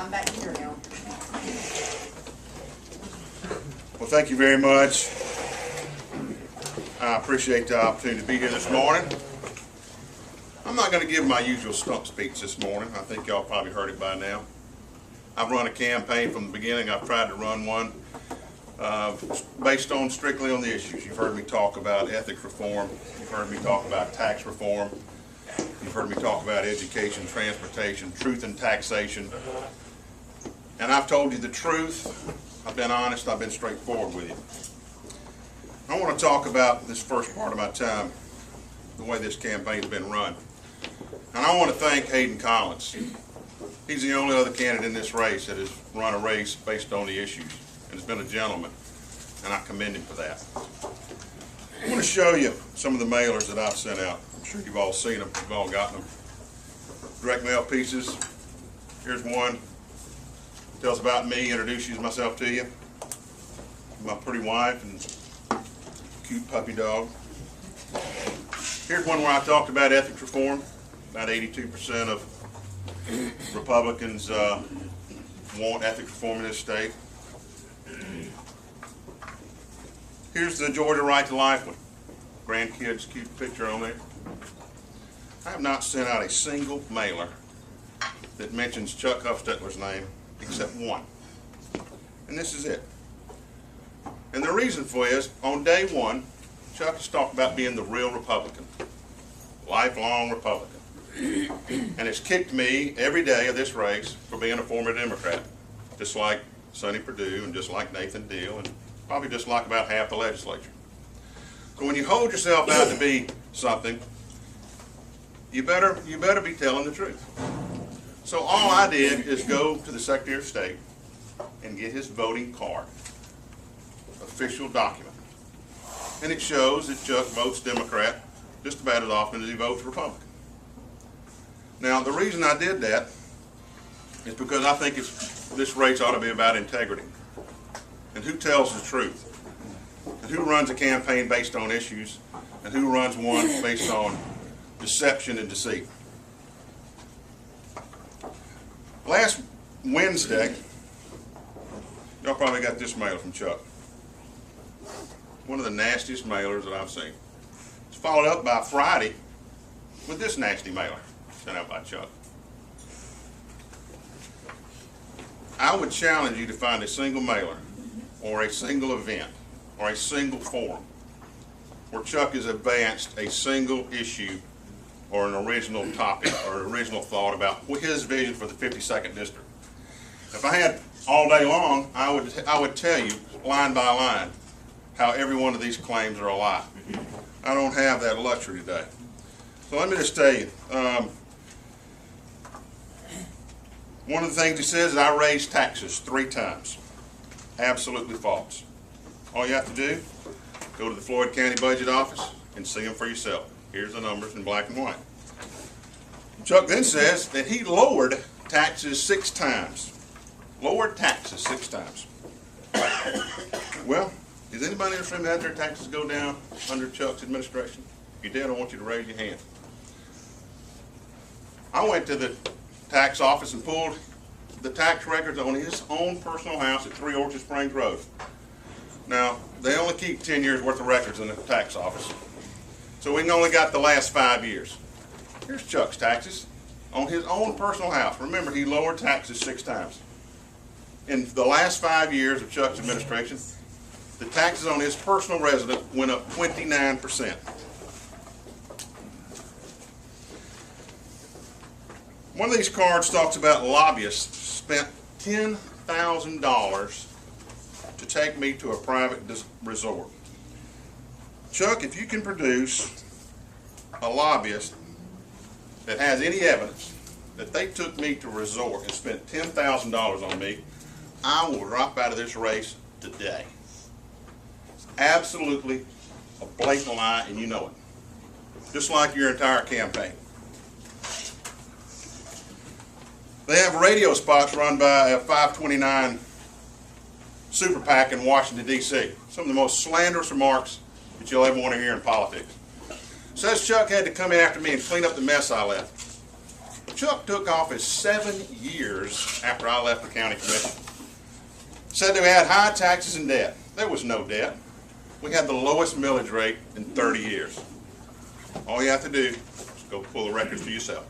I'm back here now. Well, thank you very much. I appreciate the opportunity to be here this morning. I'm not going to give my usual stump speech this morning. I think y'all probably heard it by now. I've run a campaign from the beginning. I've tried to run one based on strictly on the issues. You've heard me talk about ethics reform. You've heard me talk about tax reform. You've heard me talk about education, transportation, truth and taxation. And I've told you the truth. I've been honest. I've been straightforward with you. I want to talk about this first part of my time, the way this campaign's been run. And I want to thank Hayden Collins. He's the only other candidate in this race that has run a race based on the issues, and has been a gentleman, and I commend him for that. I want to show you some of the mailers that I've sent out. I'm sure you've all seen them. You've all gotten them. Direct mail pieces. Here's one. Tells about me, introduces myself to you. My pretty wife and cute puppy dog. Here's one where I talked about ethics reform. About 82% of Republicans want ethics reform in this state. Here's the Georgia Right to Life one. Grandkids, cute picture on there. I have not sent out a single mailer that mentions Chuck Huffstetler's name except one. And this is it. And the reason for it is, on day one, Chuck has talked about being the real Republican, lifelong Republican. And it's kicked me every day of this race for being a former Democrat, just like Sonny Perdue and just like Nathan Deal and probably just like about half the legislature. So when you hold yourself out to be something, you better be telling the truth. So all I did is go to the Secretary of State and get his voting card, official document. And it shows that Chuck votes Democrat just about as often as he votes Republican. Now, the reason I did that is because I think this race ought to be about integrity and who tells the truth and who runs a campaign based on issues and who runs one based on deception and deceit. Last Wednesday, y'all probably got this mailer from Chuck. One of the nastiest mailers that I've seen. It's followed up by Friday with this nasty mailer sent out by Chuck. I would challenge you to find a single mailer or a single event or a single forum where Chuck has advanced a single issue or an original topic or an original thought about his vision for the 52nd district. If I had all day long, I would tell you line by line how every one of these claims are a lie. I don't have that luxury today. So let me just tell you, one of the things he says is I raised taxes 3 times. Absolutely false. All you have to do, go to the Floyd County Budget Office and see them for yourself. Here's the numbers in black and white. Chuck then says that he lowered taxes 6 times. Lowered taxes 6 times. Well, is anybody assuming that their taxes go down under Chuck's administration? If you did, I want you to raise your hand. I went to the tax office and pulled the tax records on his own personal house at 3 Orchard Springs Road. Now, they only keep 10 years worth of records in the tax office. So we only got the last 5 years. Here's Chuck's taxes on his own personal house. Remember, he lowered taxes 6 times. In the last 5 years of Chuck's administration, the taxes on his personal residence went up 29%. One of these cards talks about lobbyists spent $10,000 to take me to a private resort. Chuck, if you can produce a lobbyist that has any evidence that they took me to a resort and spent $10,000 on me, I will drop out of this race today. It's absolutely a blatant lie, and you know it. Just like your entire campaign. They have radio spots run by a 529 super PAC in Washington, D.C. Some of the most slanderous remarks that you'll ever want to hear in politics. Says Chuck had to come in after me and clean up the mess I left. Chuck took office 7 years after I left the county commission. Said they had high taxes and debt. There was no debt. We had the lowest millage rate in 30 years. All you have to do is go pull the records for yourself.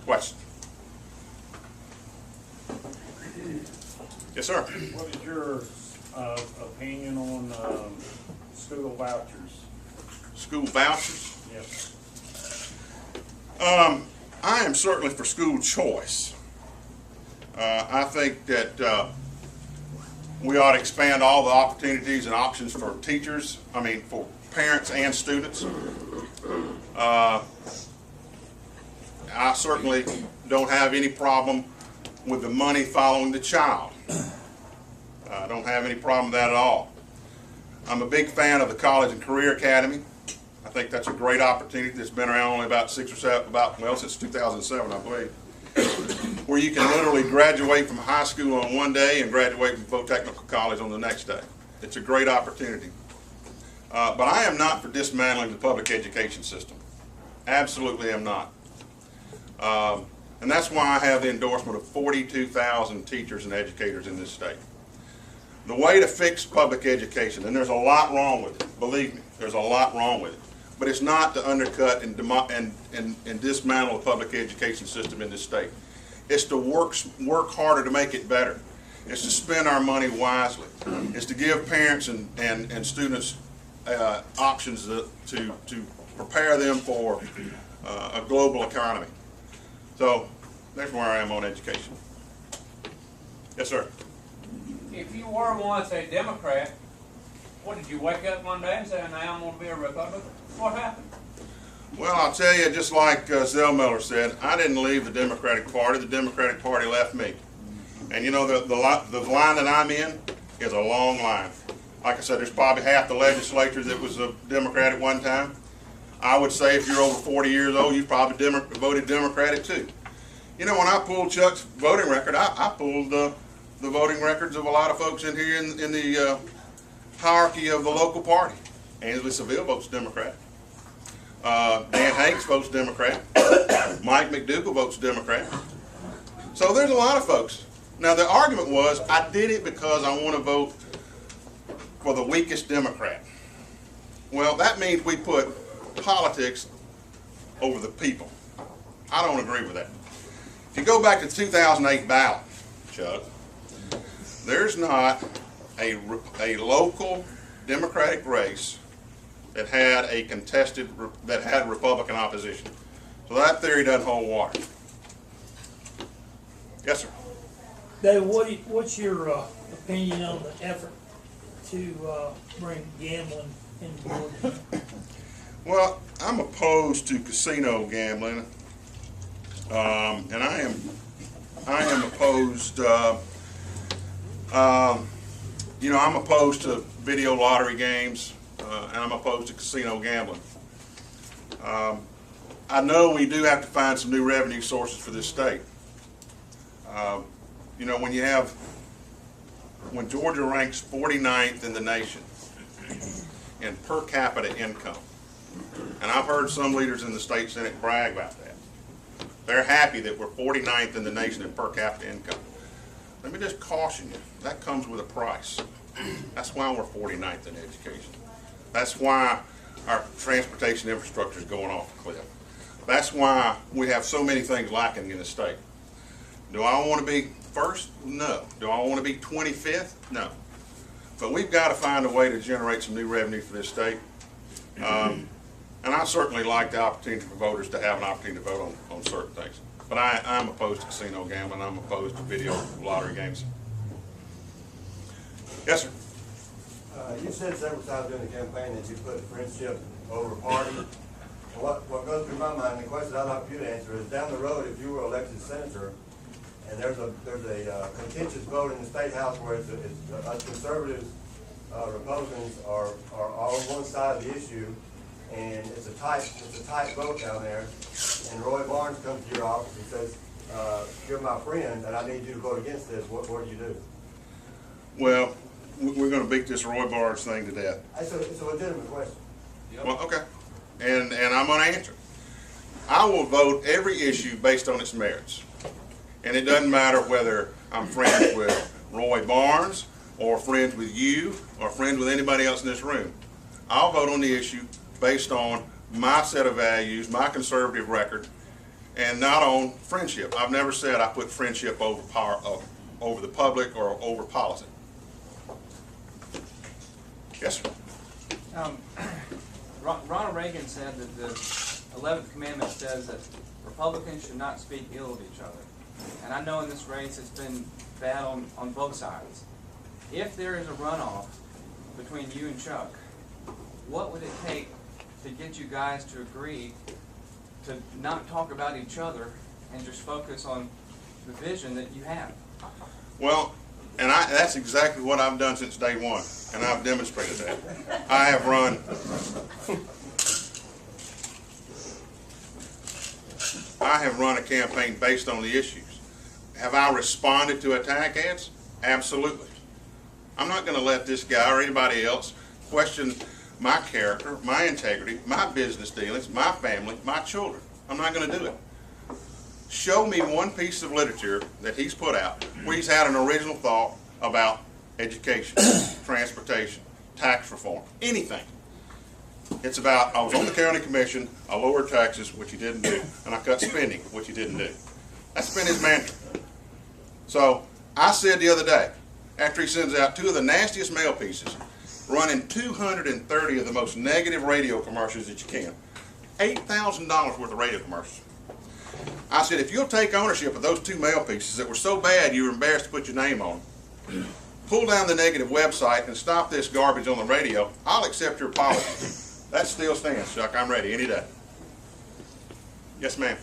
Question? Yes, sir. What is your opinion on school vouchers? School vouchers? Yes. I am certainly for school choice. I think that we ought to expand all the opportunities and options for teachers, for parents and students. I certainly don't have any problem with the money following the child. I don't have any problem with that at all. I'm a big fan of the College and Career Academy. I think that's a great opportunity that's been around only about since 2007, I believe, where you can literally graduate from high school on one day and graduate from Folk Technical College on the next day. It's a great opportunity. But I am not for dismantling the public education system. Absolutely am not. And that's why I have the endorsement of 42,000 teachers and educators in this state. The way to fix public education, and there's a lot wrong with it, believe me, there's a lot wrong with it, but it's not to undercut and dismantle the public education system in this state. It's to work harder to make it better. It's to spend our money wisely. It's to give parents and students options to prepare them for a global economy. So that's where I am on education. Yes, sir. If you were once a Democrat, what did you wake up one day and say, now I'm going to be a Republican? What happened? Well, I'll tell you, just like Zellmiller said, I didn't leave the Democratic Party. The Democratic Party left me. And you know, the line that I'm in is a long line. Like I said, there's probably half the legislature that was a Democrat at one time. I would say if you're over 40 years old, you probably voted Democratic too. You know, when I pulled Chuck's voting record, I pulled the voting records of a lot of folks in here in the hierarchy of the local party. Ainsley Seville votes Democrat. Dan Hanks votes Democrat. Mike McDougal votes Democrat. So there's a lot of folks. Now the argument was, I did it because I want to vote for the weakest Democrat. Well, that means we put politics over the people. I don't agree with that. If you go back to the 2008 ballot, Chuck, there's not a local Democratic race that had a contested, that had Republican opposition. So that theory doesn't hold water. Yes, sir. Dave, what's your opinion on the effort to bring gambling into Georgia? Well, I'm opposed to casino gambling, and I am opposed. I'm opposed to video lottery games, and I'm opposed to casino gambling. I know we do have to find some new revenue sources for this state. When Georgia ranks 49th in the nation in per capita income, and I've heard some leaders in the state Senate brag about that. They're happy that we're 49th in the nation in per capita income. Let me just caution you, that comes with a price. That's why we're 49th in education. That's why our transportation infrastructure is going off the cliff. That's why we have so many things lacking in the state. Do I want to be first? No. Do I want to be 25th? No. But we've got to find a way to generate some new revenue for this state. And I certainly like the opportunity for voters to have an opportunity to vote on certain things. But I'm opposed to casino gambling. I'm opposed to video lottery games. Yes, sir. You said several times during the campaign that you put friendship over party. What goes through my mind, the question I'd like you to answer is, down the road, if you were elected senator, and there's a contentious vote in the state house where it's conservatives, Republicans are on one side of the issue, and it's a tight vote down there, and Roy Barnes comes to your office and says, "You're my friend, and I need you to vote against this." What do you do? Well, we're going to beat this Roy Barnes thing to death. It's a legitimate question. Well, okay, and I'm going to answer. I will vote every issue based on its merits. And it doesn't matter whether I'm friends with Roy Barnes, or friends with you, or friends with anybody else in this room. I'll vote on the issue based on my set of values, my conservative record, and not on friendship. I've never said I put friendship over over the public or over policy. Yes, sir. Ronald Reagan said that the 11th commandment says that Republicans should not speak ill of each other. And I know in this race it's been bad on both sides. If there is a runoff between you and Chuck, what would it take to get you guys to agree to not talk about each other and just focus on the vision that you have? Well, and that's exactly what I've done since day one, and I've demonstrated that. I have run a campaign based on the issues. Have I responded to attack ads? Absolutely. I'm not going to let this guy or anybody else question my character, my integrity, my business dealings, my family, my children. I'm not going to do it. Show me one piece of literature that he's put out where he's had an original thought about education, transportation, tax reform, anything. It's about, I was on the county commission, I lowered taxes, which he didn't do, and I cut spending, which he didn't do. That's been his mantra. So I said the other day, after he sends out 2 of the nastiest mail pieces, running 230 of the most negative radio commercials that you can, $8,000 worth of radio commercials. I said, if you'll take ownership of those 2 mail pieces that were so bad you were embarrassed to put your name on them, pull down the negative website and stop this garbage on the radio, I'll accept your apology. That still stands, Chuck. I'm ready any day. Yes, ma'am.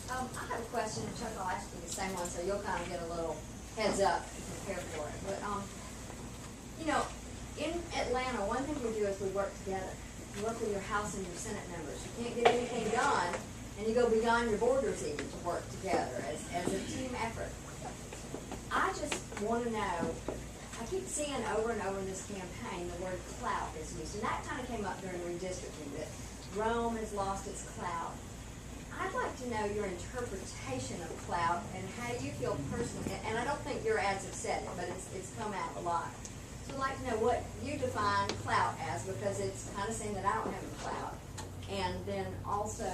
I have a question, and Chuck, I'll ask you the same one, so you'll kind of get a little heads up to prepare for it. But, you know, in Atlanta, one thing we do is we work together. You work with your House and your Senate members. You can't get anything done, and you go beyond your borders even to work together as a team effort. I just want to know, I keep seeing over and over in this campaign the word clout is used, and that kind of came up during redistricting, that Rome has lost its clout. I'd like to know your interpretation of clout and how you feel personally, and I don't think your ads have said it, but it's come out a lot. So I'd like to know what you define clout as, because it's kind of saying that I don't have a clout. And then also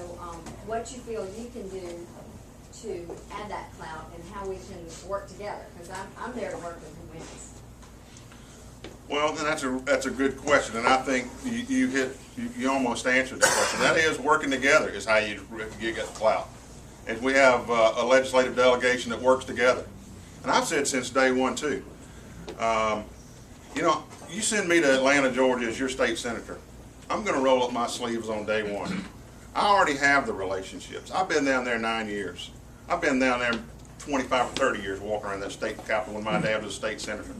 what you feel you can do to add that clout and how we can work together, because I'm there to work with who wins. Well, then that's a good question, and I think you almost answered the question. That is, working together is how you get clout. And we have a legislative delegation that works together. And I've said since day one too. You know, you send me to Atlanta, Georgia as your state senator, I'm going to roll up my sleeves on day one. I already have the relationships. I've been down there 9 years. I've been down there 25 or 30 years walking around that state capitol when my dad was a state senator.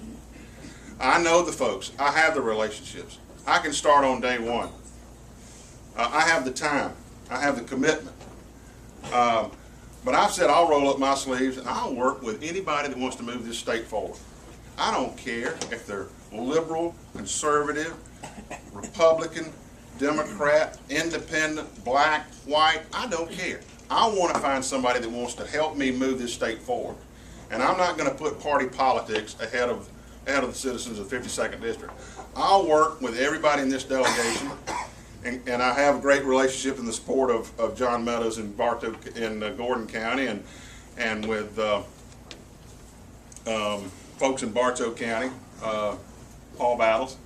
I know the folks. I have the relationships. I can start on day one. I have the time. I have the commitment. But I've said I'll roll up my sleeves and I'll work with anybody that wants to move this state forward. I don't care if they're liberal, conservative, Republican, Democrat, independent, black, white. I don't care. I want to find somebody that wants to help me move this state forward. And I'm not going to put party politics ahead of the citizens of the 52nd District. I'll work with everybody in this delegation, and I have a great relationship in the support of John Meadows in Gordon County, and with folks in Bartow County, Paul Battles.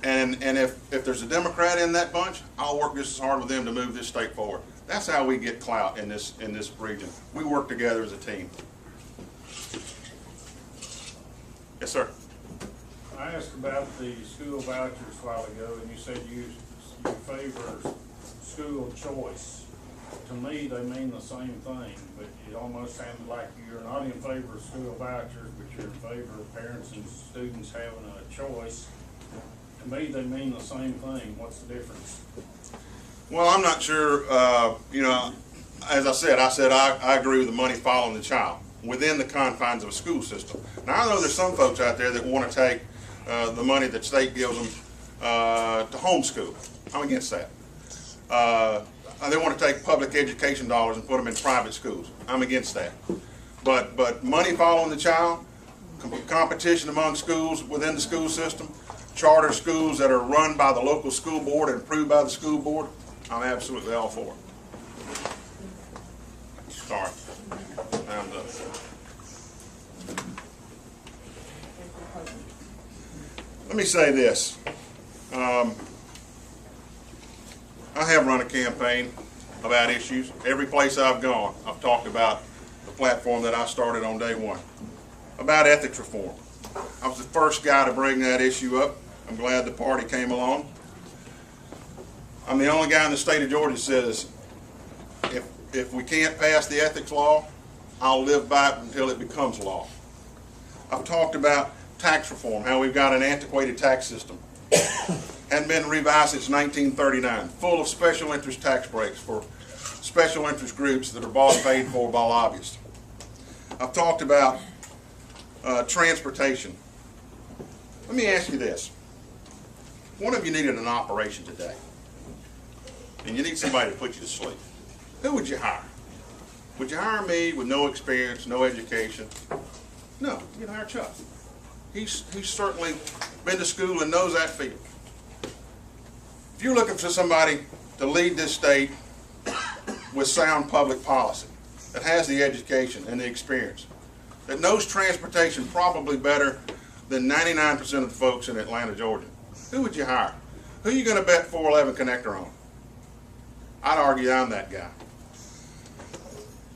And if there's a Democrat in that bunch, I'll work just as hard with them to move this state forward. That's how we get clout in this region. We work together as a team. Yes, sir. I asked about the school vouchers a while ago, and you said you favor school choice. To me, they mean the same thing, but it almost sounded like you're not in favor of school vouchers, but you're in favor of parents and students having a choice. To me, they mean the same thing. What's the difference? Well, I'm not sure. You know, as I said I agree with the money following the child within the confines of a school system. Now, I know there's some folks out there that want to take the money that state gives them to homeschool. I'm against that. They want to take public education dollars and put them in private schools. I'm against that. But money following the child, competition among schools within the school system, charter schools that are run by the local school board and approved by the school board, I'm absolutely all for it. Sorry. Time's up. Let me say this. I have run a campaign about issues. Every place I've gone, I've talked about the platform that I started on day one, about ethics reform. I was the first guy to bring that issue up. I'm glad the party came along. I'm the only guy in the state of Georgia that says, if we can't pass the ethics law, I'll live by it until it becomes law. I've talked about tax reform, how we've got an antiquated tax system. Hadn't been revised since 1939, full of special interest tax breaks for special interest groups that are bought and paid for by lobbyists. I've talked about transportation. Let me ask you this. One of you needed an operation today, and you need somebody to put you to sleep. Who would you hire? Would you hire me with no experience, no education? No, you'd hire Chuck. He's certainly been to school and knows that field. If you're looking for somebody to lead this state with sound public policy, that has the education and the experience, that knows transportation probably better than 99% of the folks in Atlanta, Georgia, who would you hire? Who are you going to bet 411 connector on? I'd argue I'm that guy.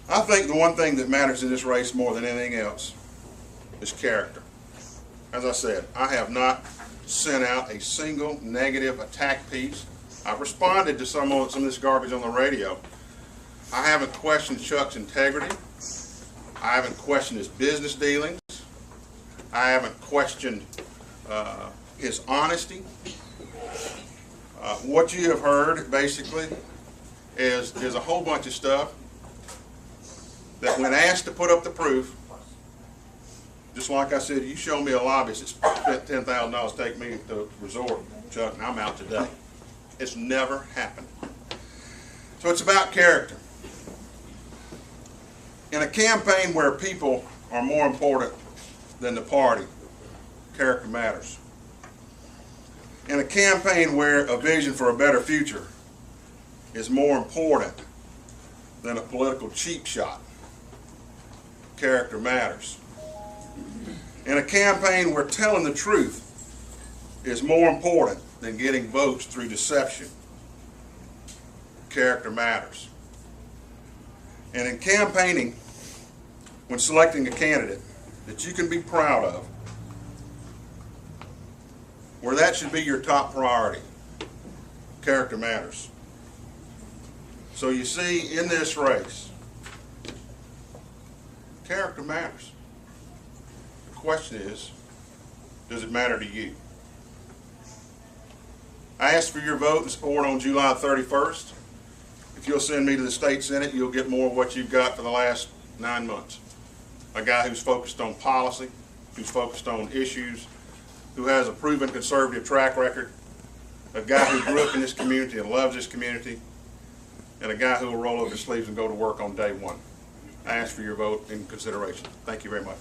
I think the one thing that matters in this race more than anything else is character. As I said, I have not sent out a single negative attack piece. I've responded to some of this garbage on the radio. I haven't questioned Chuck's integrity. I haven't questioned his business dealings. I haven't questioned his honesty. What you have heard, basically, is a whole bunch of stuff that when asked to put up the proof, just like I said, you show me a lobbyist that spent $10,000 to take me to resort, Chuck, and I'm out today. It's never happened. So it's about character. In a campaign where people are more important than the party, character matters. In a campaign where a vision for a better future is more important than a political cheap shot, character matters. In a campaign where telling the truth is more important than getting votes through deception, character matters. And in campaigning, when selecting a candidate that you can be proud of, where that should be your top priority, character matters. So you see, in this race, character matters. The question is, does it matter to you? I ask for your vote and support on July 31st. If you'll send me to the state senate, you'll get more of what you've got for the last 9 months. A guy who's focused on policy, who's focused on issues, who has a proven conservative track record, a guy who grew up in this community and loves this community, and a guy who will roll up his sleeves and go to work on day one. I ask for your vote in consideration. Thank you very much.